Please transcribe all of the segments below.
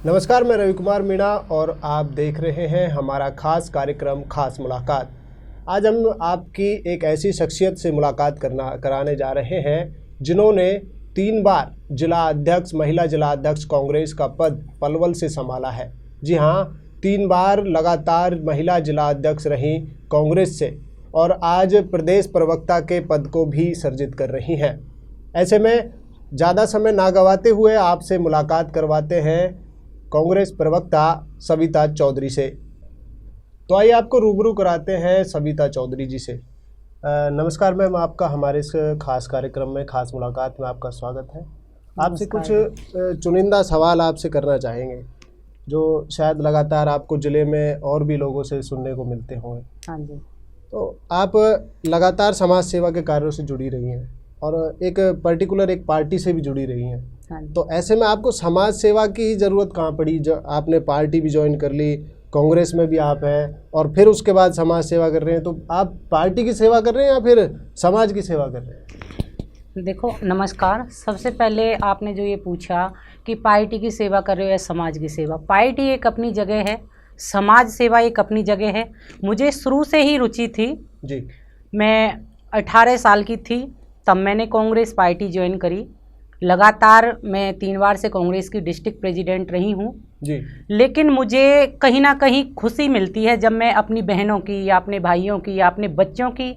नमस्कार, मैं रवि कुमार मीणा और आप देख रहे हैं हमारा खास कार्यक्रम खास मुलाकात। आज हम आपकी एक ऐसी शख्सियत से मुलाकात कराने जा रहे हैं जिन्होंने 3 बार महिला जिला अध्यक्ष कांग्रेस का पद पलवल से संभाला है। जी हाँ, 3 बार लगातार महिला जिला अध्यक्ष रहीं कांग्रेस से और आज प्रदेश प्रवक्ता के पद को भी सर्जित कर रही हैं। ऐसे में ज़्यादा समय ना गंवाते हुए आपसे मुलाकात करवाते हैं कांग्रेस प्रवक्ता सविता चौधरी से। तो आइए आपको रूबरू कराते हैं सविता चौधरी जी से। नमस्कार मैम, आपका हमारे इस खास कार्यक्रम में, खास मुलाकात में आपका स्वागत है। आपसे कुछ चुनिंदा सवाल आपसे करना चाहेंगे जो शायद लगातार आपको ज़िले में और भी लोगों से सुनने को मिलते होंगे। हाँ जी। तो आप लगातार समाज सेवा के कार्यों से जुड़ी रही हैं और एक पर्टिकुलर एक पार्टी से भी जुड़ी रही हैं। हाँ। तो ऐसे में आपको समाज सेवा की ही ज़रूरत कहाँ पड़ी? जो आपने पार्टी भी ज्वाइन कर ली, कांग्रेस में भी आप हैं और फिर उसके बाद समाज सेवा कर रहे हैं, तो आप पार्टी की सेवा कर रहे हैं या फिर समाज की सेवा कर रहे हैं? देखो, नमस्कार। सबसे पहले आपने जो ये पूछा कि पार्टी की सेवा कर रहे हो या समाज की सेवा, पार्टी एक अपनी जगह है, समाज सेवा एक अपनी जगह है। मुझे शुरू से ही रुचि थी जी। मैं 18 साल की थी तब मैंने कांग्रेस पार्टी ज्वाइन करी। लगातार मैं 3 बार से कांग्रेस की डिस्ट्रिक्ट प्रेसिडेंट रही हूँ जी। लेकिन मुझे कहीं ना कहीं खुशी मिलती है जब मैं अपनी बहनों की या अपने भाइयों की या अपने बच्चों की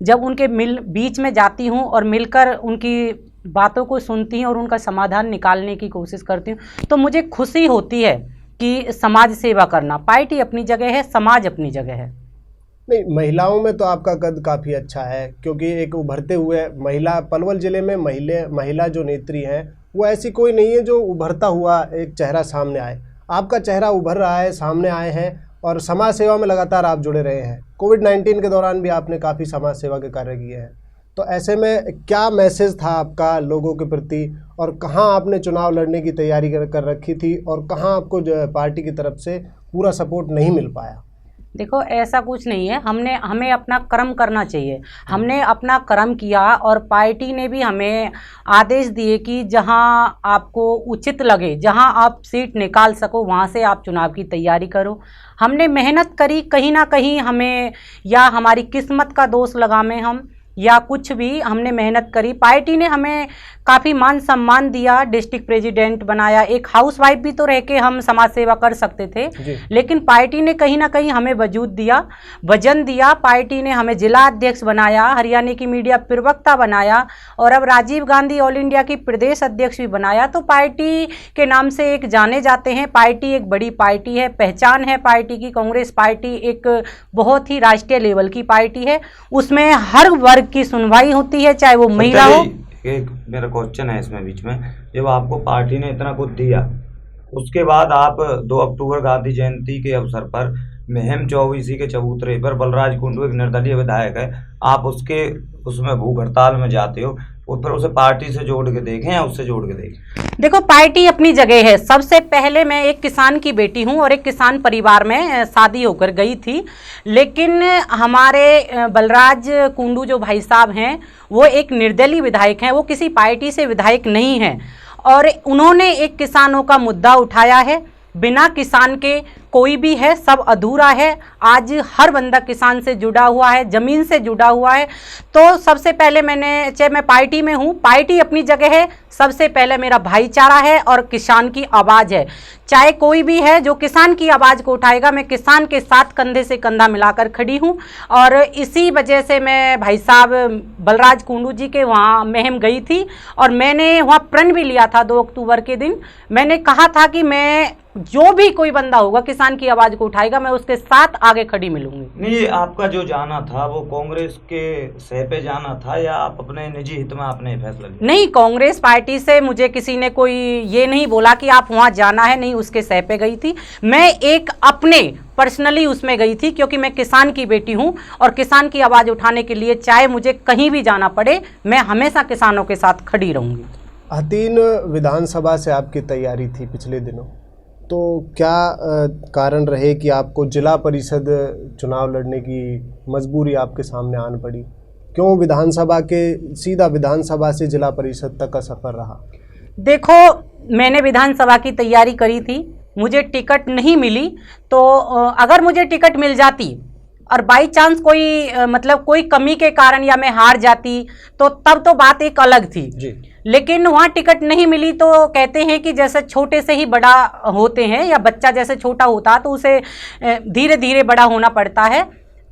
जब उनके बीच में जाती हूँ और मिलकर उनकी बातों को सुनती हूँ और उनका समाधान निकालने की कोशिश करती हूँ, तो मुझे खुशी होती है कि समाज सेवा करना। पार्टी अपनी जगह है, समाज अपनी जगह है। नहीं, महिलाओं में तो आपका कद काफ़ी अच्छा है क्योंकि एक उभरते हुए महिला, पलवल ज़िले में महिला जो नेत्री हैं वो ऐसी कोई नहीं है जो उभरता हुआ एक चेहरा सामने आए। आपका चेहरा उभर रहा है, सामने आए हैं और समाज सेवा में लगातार आप जुड़े रहे हैं। कोविड-19 के दौरान भी आपने काफ़ी समाज सेवा के कार्य किए हैं। तो ऐसे में क्या मैसेज था आपका लोगों के प्रति और कहाँ आपने चुनाव लड़ने की तैयारी कर रखी थी और कहाँ आपको पार्टी की तरफ से पूरा सपोर्ट नहीं मिल पाया? देखो, ऐसा कुछ नहीं है। हमें अपना कर्म करना चाहिए। हमने अपना कर्म किया और पार्टी ने भी हमें आदेश दिए कि जहां आपको उचित लगे, जहां आप सीट निकाल सको, वहां से आप चुनाव की तैयारी करो। हमने मेहनत करी, कहीं ना कहीं हमें या हमारी किस्मत का दोष लगामें हम या कुछ भी, हमने मेहनत करी। पार्टी ने हमें काफ़ी मान सम्मान दिया, डिस्ट्रिक्ट प्रेसिडेंट बनाया। एक हाउसवाइफ भी तो रह के हम समाज सेवा कर सकते थे, लेकिन पार्टी ने कहीं ना कहीं हमें वजूद दिया, वजन दिया। पार्टी ने हमें जिला अध्यक्ष बनाया, हरियाणा की मीडिया प्रवक्ता बनाया और अब राजीव गांधी ऑल इंडिया की प्रदेश अध्यक्ष भी बनाया। तो पार्टी के नाम से एक जाने जाते हैं। पार्टी एक बड़ी पार्टी है, पहचान है पार्टी की। कांग्रेस पार्टी एक बहुत ही राष्ट्रीय लेवल की पार्टी है, उसमें हर वर्ग की सुनवाई होती है, चाहे वो महिला हो। एक मेरा क्वेश्चन है इसमें बीच में, जब आपको पार्टी ने इतना कुछ दिया उसके बाद आप 2 अक्टूबर गांधी जयंती के अवसर पर मुहिम 24 के चबूतरे पर बलराज कुंडू एक निर्दलीय विधायक है, आप उसमें भूख हड़ताल में जाते हो, और फिर उसे पार्टी से जोड़ के देखें या उससे जोड़ के देखें? देखो, पार्टी अपनी जगह है। सबसे पहले मैं एक किसान की बेटी हूं और एक किसान परिवार में शादी होकर गई थी, लेकिन हमारे बलराज कुंडू जो भाई साहब हैं वो एक निर्दलीय विधायक हैं, वो किसी पार्टी से विधायक नहीं हैं और उन्होंने एक किसानों का मुद्दा उठाया है। बिना किसान के कोई भी है सब अधूरा है। आज हर बंदा किसान से जुड़ा हुआ है, ज़मीन से जुड़ा हुआ है। तो सबसे पहले चाहे मैं पार्टी में हूँ, पार्टी अपनी जगह है। सबसे पहले मेरा भाईचारा है और किसान की आवाज़ है। चाहे कोई भी है जो किसान की आवाज़ को उठाएगा, मैं किसान के साथ कंधे से कंधा मिलाकर खड़ी हूँ और इसी वजह से मैं भाई साहब बलराज कुंडू जी के वहाँ मुहिम गई थी और मैंने वहाँ प्रण भी लिया था 2 अक्टूबर के दिन। मैंने कहा था कि मैं जो भी कोई बंदा होगा किसान की आवाज़ को उठाएगा, मैं उसके साथ आगे खड़ी मिलूंगी। नहीं, आपका जो जाना था वो कांग्रेस के सह पे जाना था या आप अपने निजी हित में आपने फैसला लिया? नहीं, कांग्रेस पार्टी से मुझे किसी ने कोई ये नहीं बोला कि आप वहाँ जाना है, नहीं, उसके सह पे गई थी। मैं एक अपने पर्सनली उसमें गई थी क्योंकि मैं किसान की बेटी हूँ और किसान की आवाज़ उठाने के लिए चाहे मुझे कहीं भी जाना पड़े, मैं हमेशा किसानों के साथ खड़ी रहूँगी। हथीन विधानसभा से आपकी तैयारी थी पिछले दिनों, तो क्या कारण रहे कि आपको जिला परिषद चुनाव लड़ने की मजबूरी आपके सामने आन पड़ी? क्यों सीधा विधानसभा से जिला परिषद तक का सफ़र रहा? देखो, मैंने विधानसभा की तैयारी करी थी, मुझे टिकट नहीं मिली, तो अगर मुझे टिकट मिल जाती और बाई चांस कोई मतलब कोई कमी के कारण या मैं हार जाती, तो तब तो बात एक अलग थी जी। लेकिन वहाँ टिकट नहीं मिली तो कहते हैं कि जैसे छोटे से ही बड़ा होते हैं, या बच्चा जैसे छोटा होता तो उसे धीरे धीरे बड़ा होना पड़ता है।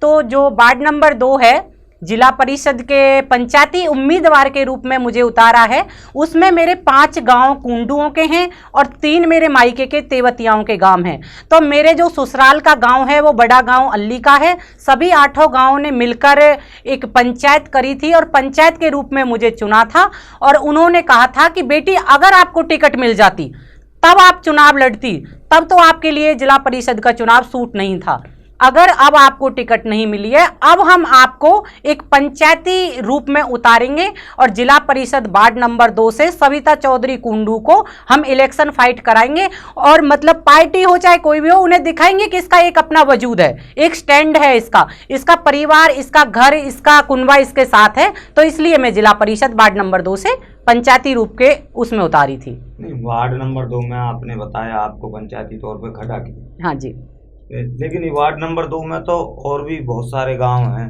तो जो वार्ड नंबर 2 है, जिला परिषद के पंचायती उम्मीदवार के रूप में मुझे उतारा है, उसमें मेरे 5 गांव कुंडुओं के हैं और 3 मेरे मायके के तेवतियाओं के गांव हैं। तो मेरे जो ससुराल का गांव है वो बड़ा गांव अल्ली का है। सभी 8 गांवों ने मिलकर एक पंचायत करी थी और पंचायत के रूप में मुझे चुना था, और उन्होंने कहा था कि बेटी अगर आपको टिकट मिल जाती तब आप चुनाव लड़ती, तब तो आपके लिए जिला परिषद का चुनाव सूट नहीं था। अगर अब आपको टिकट नहीं मिली है, अब हम आपको एक पंचायती रूप में उतारेंगे और जिला परिषद वार्ड नंबर 2 से सविता चौधरी कुंडू को हम इलेक्शन फाइट कराएंगे, और मतलब पार्टी हो चाहे कोई भी हो, उन्हें दिखाएंगे कि इसका एक अपना वजूद है, एक स्टैंड है, इसका परिवार, इसका घर, इसका कुनबा इसके साथ है। तो इसलिए मैं जिला परिषद वार्ड नंबर 2 से पंचायती रूप के उसमें उतारी थी। नहीं, वार्ड नंबर 2 में आपने बताया आपको पंचायती तौर पे खड़ा किया। हाँ जी। लेकिन ये वार्ड नंबर 2 में तो और भी बहुत सारे गांव हैं,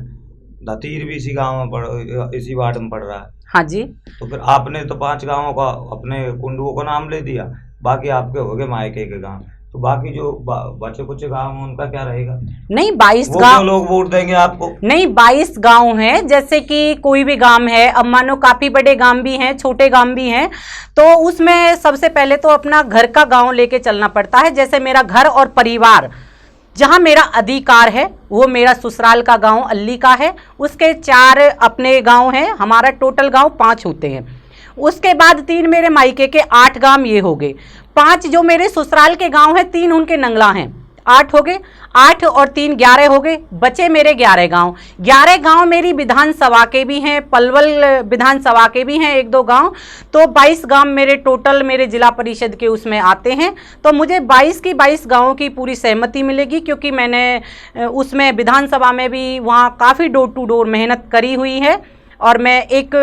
धतीर भी इसी गांव में इसी वार्ड में पड़ रहा है। हाँ जी। तो फिर आपने तो 5 गांवों का अपने कुंडुओं का नाम ले दिया, बाकी आपके हो गए मायके के गांव, तो बाकी जो बचे कुछ गांव हैं उनका क्या रहेगा? नहीं, 22 वो गांव लोग वोट देंगे आपको? नहीं, 22 गांव हैं, जैसे कि कोई भी गांव है, अब मानो काफी बड़े गांव भी हैं, छोटे गांव भी हैं, तो उसमें सबसे पहले तो अपना घर का गांव लेके चलना पड़ता है। जैसे मेरा घर और परिवार जहां मेरा अधिकार है वो मेरा ससुराल का गांव अल्ली का है, उसके 4 अपने गांव हैं, हमारा टोटल गांव 5 होते हैं। उसके बाद 3 मेरे मायके के 8 गांव ये हो गए, 5 जो मेरे ससुराल के गांव हैं, 3 उनके नंगला हैं, 8 हो गए, 8 और 3 11 हो गए, बचे मेरे 11 गांव। 11 गांव मेरी विधानसभा के भी हैं, पलवल विधानसभा के भी हैं 1-2 गांव, तो 22 गांव मेरे टोटल मेरे जिला परिषद के उसमें आते हैं। तो मुझे 22 की 22 गांवों की पूरी सहमति मिलेगी, क्योंकि मैंने उसमें विधानसभा में भी वहाँ काफ़ी डोर टू डोर मेहनत करी हुई है, और मैं एक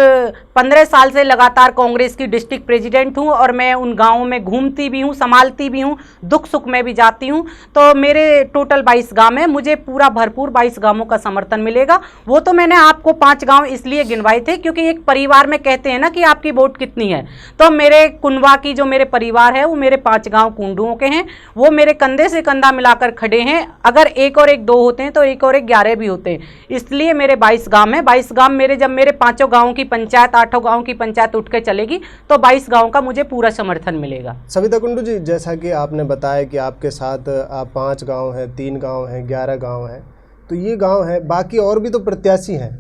15 साल से लगातार कांग्रेस की डिस्ट्रिक्ट प्रेसिडेंट हूं, और मैं उन गांवों में घूमती भी हूं, संभालती भी हूं, दुख सुख में भी जाती हूं। तो मेरे टोटल 22 गांव में मुझे पूरा भरपूर 22 गांवों का समर्थन मिलेगा। वो तो मैंने आपको 5 गांव इसलिए गिनवाए थे क्योंकि एक परिवार में कहते हैं ना कि आपकी वोट कितनी है, तो मेरे कुनवा की जो मेरे परिवार है वो मेरे 5 गाँव कुंडुओं के हैं, वो मेरे कंधे से कंधा मिलाकर खड़े हैं। अगर 1 और 1 2 होते हैं तो 1 और 1 11 भी होते हैं, इसलिए मेरे 22 गाँव हैं। 22 गाँव मेरे जब मेरे 5 गाँव की पंचायत 8 गाँव की पंचायत उठ के चलेगी तो 22 गाँव का मुझे पूरा समर्थन मिलेगा। सविता कुंडू जी, जैसा कि आपने बताया कि आपके साथ आप 5 गांव हैं, 3 गांव हैं, 11 गांव हैं, तो ये गांव हैं, बाकी और भी तो प्रत्याशी हैं,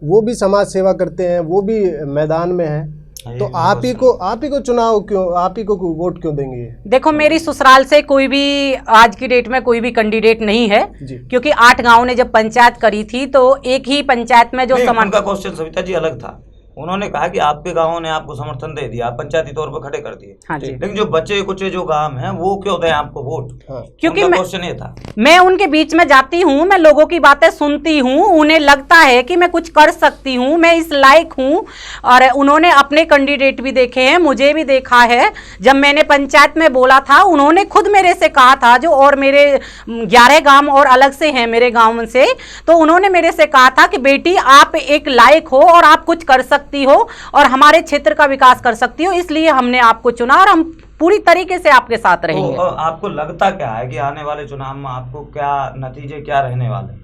वो भी समाज सेवा करते हैं, वो भी मैदान में हैं, तो आप ही को चुनाव क्यों, आप ही को वोट क्यों देंगे? देखो, मेरी ससुराल से कोई भी आज की डेट में कोई भी कैंडिडेट नहीं है, क्योंकि 8 गांव ने जब पंचायत करी थी तो एक ही पंचायत में जो उनका क्वेश्चन सविता जी अलग था। उन्होंने कहा कि आपके गांवों ने आपको समर्थन दे दिया, आप पंचायती तौर पर खड़े कर दिए। हाँ जी। लेकिन जो बचे कुछ जो गांव हैं वो क्यों दें आपको वोट? हाँ। क्योंकि क्वेश्चन ये था, मैं उनके बीच में जाती हूँ, मैं लोगों की बातें सुनती हूँ, उन्हें लगता है कि मैं कुछ कर सकती हूँ, मैं इस लायक हूँ, और उन्होंने अपने कैंडिडेट भी देखे हैं, मुझे भी देखा है। जब मैंने पंचायत में बोला था, उन्होंने खुद मेरे से कहा था, जो और मेरे 11 गाँव और अलग से हैं मेरे गाँव से, तो उन्होंने मेरे से कहा था कि बेटी आप एक लायक हो और आप कुछ कर सकती हो और हमारे क्षेत्र का विकास कर सकती हो, इसलिए हमने आपको चुना और हम पूरी तरीके से आपके साथ रहेंगे। तो आपको लगता क्या है कि आने वाले चुनाव में आपको क्या नतीजे क्या रहने वाले?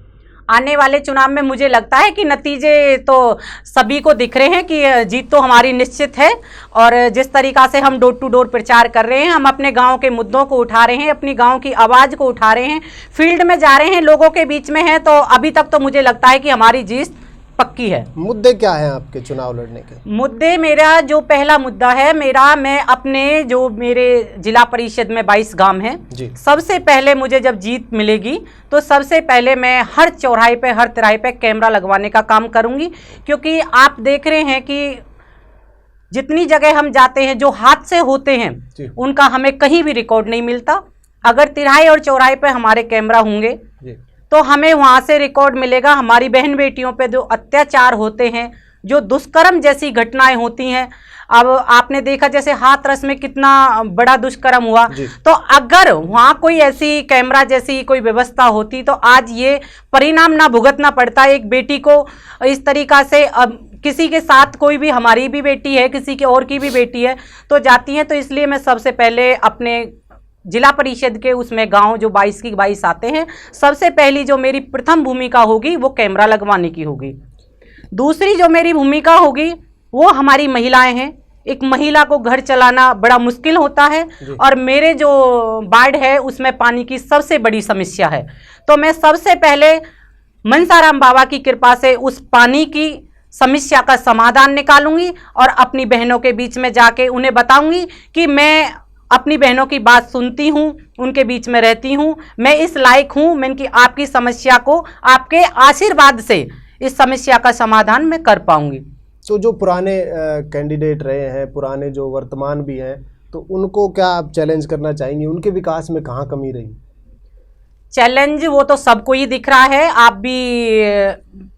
आने वाले चुनाव में मुझे लगता है कि नतीजे तो सभी को दिख रहे हैं कि जीत तो हमारी निश्चित है, और जिस तरीका से हम डोर टू डोर प्रचार कर रहे हैं, हम अपने गांव के मुद्दों को उठा रहे हैं, अपनी गांव की आवाज़ को उठा रहे हैं, फील्ड में जा रहे हैं, लोगों के बीच में हैं, तो अभी तक तो मुझे लगता है कि हमारी जीत पक्की है। मुद्दे क्या हैं आपके चुनाव लड़ने के? मुद्दे, मेरा जो पहला मुद्दा है मैं अपने जो मेरे जिला परिषद में 22 गांव हैं, सबसे पहले मुझे जब जीत मिलेगी तो सबसे पहले मैं हर चौराहे पे, हर तिराहे पे कैमरा लगवाने का काम करूंगी, क्योंकि आप देख रहे हैं कि जितनी जगह हम जाते हैं जो हादसे होते हैं उनका हमें कहीं भी रिकॉर्ड नहीं मिलता। अगर तिराहे और चौराहे पे हमारे कैमरा होंगे तो हमें वहाँ से रिकॉर्ड मिलेगा। हमारी बहन बेटियों पे जो अत्याचार होते हैं, जो दुष्कर्म जैसी घटनाएं होती हैं। अब आपने देखा जैसे हाथरस में कितना बड़ा दुष्कर्म हुआ, तो अगर वहां कोई ऐसी कैमरा जैसी कोई व्यवस्था होती तो आज ये परिणाम ना भुगतना पड़ता एक बेटी को इस तरीका से। अब किसी के साथ कोई भी, हमारी भी बेटी है, किसी के और की भी बेटी है तो जाती है, तो इसलिए मैं सबसे पहले अपने जिला परिषद के उसमें गांव जो 22 की 22 आते हैं, सबसे पहली जो मेरी प्रथम भूमिका होगी वो कैमरा लगवाने की होगी। दूसरी जो मेरी भूमिका होगी वो हमारी महिलाएं हैं। एक महिला को घर चलाना बड़ा मुश्किल होता है और मेरे जो वार्ड है उसमें पानी की सबसे बड़ी समस्या है, तो मैं सबसे पहले मनसाराम बाबा की कृपा से उस पानी की समस्या का समाधान निकालूंगी और अपनी बहनों के बीच में जाके उन्हें बताऊंगी कि मैं अपनी बहनों की बात सुनती हूँ, उनके बीच में रहती हूँ, मैं इस लायक हूँ, मैं इनकी आपकी समस्या को आपके आशीर्वाद से इस समस्या का समाधान मैं कर पाऊंगी। तो जो पुराने कैंडिडेट रहे हैं, पुराने जो वर्तमान भी हैं, तो उनको क्या आप चैलेंज करना चाहेंगे? उनके विकास में कहाँ कमी रही? चैलेंज वो तो सबको ही दिख रहा है, आप भी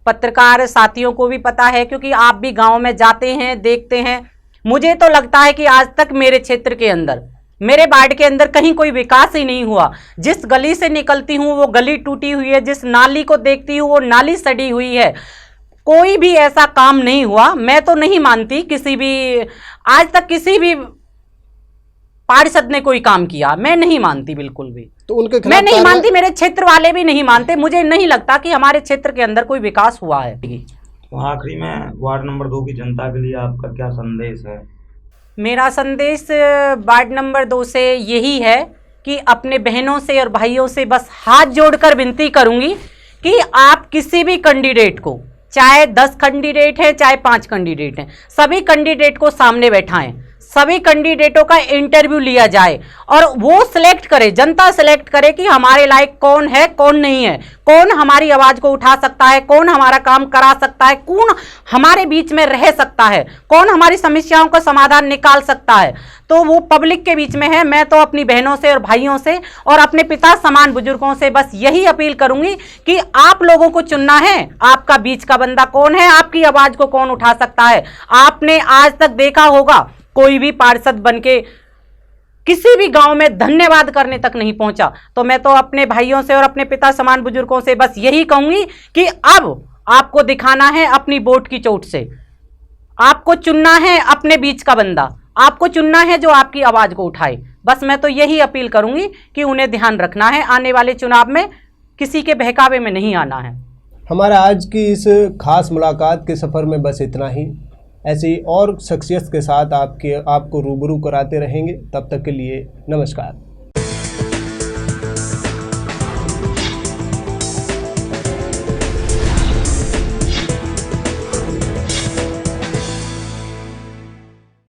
पत्रकार साथियों को भी पता है, क्योंकि आप भी गांव में जाते हैं, देखते हैं। मुझे तो लगता है कि आज तक मेरे क्षेत्र के अंदर, मेरे वार्ड के अंदर कहीं कोई विकास ही नहीं हुआ। जिस गली से निकलती हूँ वो गली टूटी हुई है, जिस नाली को देखती हूँ वो नाली सड़ी हुई है, कोई भी ऐसा काम नहीं हुआ। मैं तो नहीं मानती किसी भी, आज तक किसी भी पार्षद ने कोई काम किया, मैं नहीं मानती बिल्कुल भी। तो उनके मैं नहीं मानती, मेरे क्षेत्र वाले भी नहीं मानते, मुझे नहीं लगता कि हमारे क्षेत्र के अंदर कोई विकास हुआ है। तो आखिरी में वार्ड नंबर 2 की जनता के लिए आपका क्या संदेश है? मेरा संदेश वार्ड नंबर 2 से यही है कि अपने बहनों से और भाइयों से बस हाथ जोड़कर विनती करूंगी कि आप किसी भी कैंडिडेट को, चाहे 10 कैंडिडेट है चाहे 5 कैंडिडेट हैं, सभी कैंडिडेट को सामने बैठाएं, सभी कैंडिडेटों का इंटरव्यू लिया जाए और वो सिलेक्ट करे, जनता सिलेक्ट करे कि हमारे लायक कौन है कौन नहीं है, कौन हमारी आवाज को उठा सकता है, कौन हमारा काम करा सकता है, कौन हमारे बीच में रह सकता है, कौन हमारी समस्याओं का समाधान निकाल सकता है। तो वो पब्लिक के बीच में है। मैं तो अपनी बहनों से और भाइयों से और अपने पिता समान बुजुर्गों से बस यही अपील करूंगी कि आप लोगों को चुनना है, आपका बीच का बंदा कौन है, आपकी आवाज को कौन उठा सकता है। आपने आज तक देखा होगा कोई भी पार्षद बनके किसी भी गांव में धन्यवाद करने तक नहीं पहुंचा। तो मैं तो अपने भाइयों से और अपने पिता समान बुजुर्गों से बस यही कहूंगी कि अब आपको दिखाना है अपनी वोट की चोट से, आपको चुनना है अपने बीच का बंदा, आपको चुनना है जो आपकी आवाज को उठाए। बस मैं तो यही अपील करूंगी कि उन्हें ध्यान रखना है, आने वाले चुनाव में किसी के बहकावे में नहीं आना है। हमारा आज की इस खास मुलाकात के सफ़र में बस इतना ही। ऐसी और शख्सियत के साथ आपको रूबरू कराते रहेंगे। तब तक के लिए नमस्कार।